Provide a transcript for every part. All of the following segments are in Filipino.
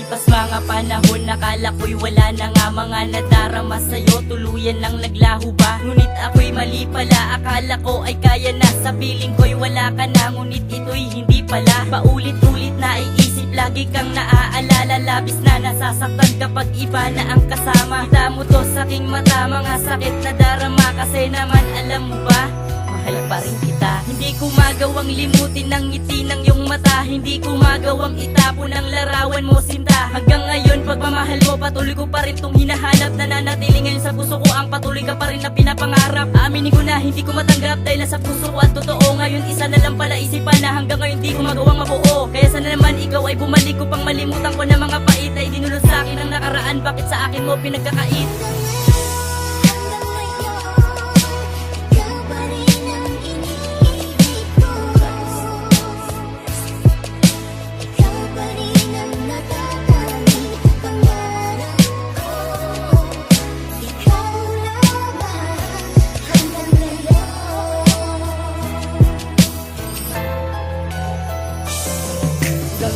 Lumipas mga panahon, nakala ko'y wala na nga mga nadarama sa'yo. Tuluyan lang naglaho ba? Ngunit ako'y mali pala, akala ko ay kaya na. Sa piling ko'y wala ka na, ngunit ito'y hindi pala. Paulit-ulit na iisip, lagi kang naaalala. Labis na nasasaktan kapag iba na ang kasama. Kita mo to sa aking mata, mga sakit na darama. Kasi naman alam mo ba, mahal pa rin kita. Hindi ko magawang limutin ng ngiti ng iyong mata. Hindi ko magawang itapon ang larawan mo, sinta. Hanggang ngayon pagmamahal mo, patuloy ko pa rin tong hinahanap. Nananatili ngayon sa puso ko, ang patuloy ka pa rin na pinapangarap. Aminin ko na hindi ko matanggap dahil nasa puso ko at totoo. Ngayon isa na lang pala isipan na hanggang ngayon di ko magawang mabuo. Kaya sana naman ikaw ay bumalik upang malimutan ko na mga pait ay dinulot sa akin ang nakaraan. Bakit sa akin mo pinagkakait?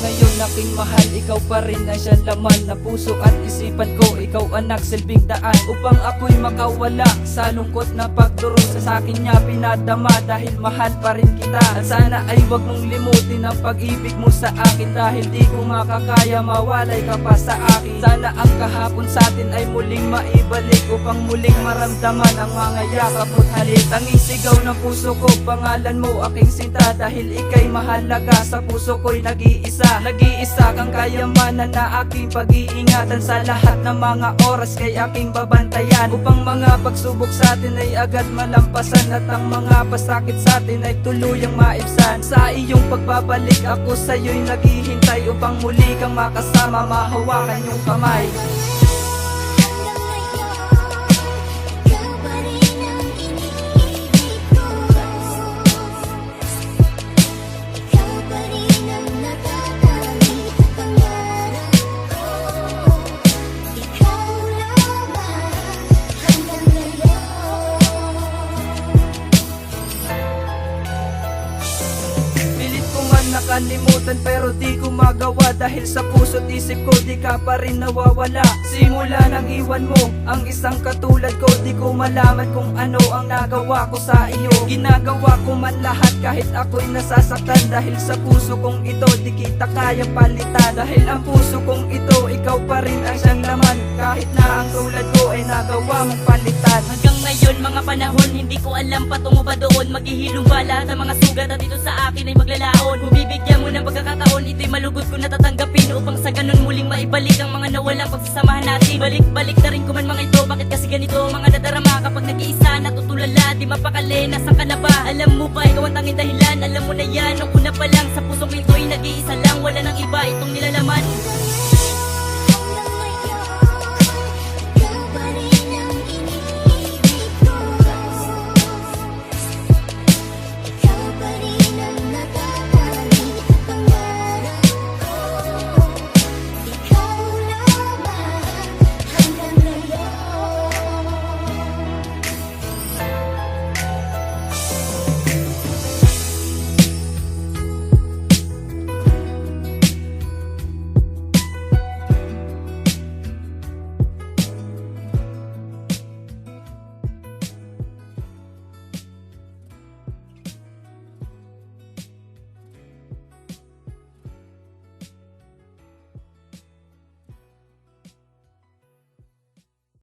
Ngayon aking mahal, ikaw pa rin ang siyang laman na puso at isipan ko. Ikaw anak silbing daan upang ako'y makawala sa lungkot na pagdurusa. Sa akin niya pinadama dahil mahal pa rin kita. At sana ay wag mong limutin ang pag-ibig mo sa akin, dahil di ko makakaya mawalay ka pa sa akin. Sana ang kahapon sa atin ay muling maibalik upang muling maramdaman ang mga yakap mo't halik. Tanging sigaw ng puso ko, pangalan mo aking sinta, dahil ika'y mahalaga sa puso ko'y nag-iisa. Nag-iisa kang kayamanan na aking pag-iingatan. Sa lahat ng mga oras kay aking babantayan, upang mga pagsubok sa atin ay agad malampasan, at ang mga pasakit sa atin ay tuluyang maibsan. Sa iyong pagbabalik ako sa'yo'y naghihintay upang muli kang makasama, mahawakan yung kamay. Nakalimutan pero di ko magawa, dahil sa puso't isip ko di ka pa rin nawawala. Simula nang iwan mo ang isang katulad ko, di ko malaman kung ano ang nagawa ko sa iyo. Ginagawa ko man lahat kahit ako'y nasasaktan, dahil sa puso kong ito di kita kayang palitan. Dahil ang puso kong ito, ikaw pa rin ang siyang laman, kahit na ang tulad ko ay nagawa mong palitan. Hanggang ngayon mga panahon, hindi ko alam patungo ba doon. Maghihilom ba lahat ng mga sugat at ito sa akin ay maglalaon. Bibigyan mo ng pagkakataon, ito'y malugod ko na tatanggapin, upang sa ganun muling maibalik ang mga nawalang pagsasamahan natin. Balik-balik na rin ko man mga ito, bakit kasi ganito mga nadarama. Kapag nag-iisa, natutulala, di mapakali, nasan ka na ba? Alam mo ba, ikaw ang tanging dahilan, alam mo na yan, nung una pa lang. Sa pusong ito'y nag-iisa lang, wala nang iba, ito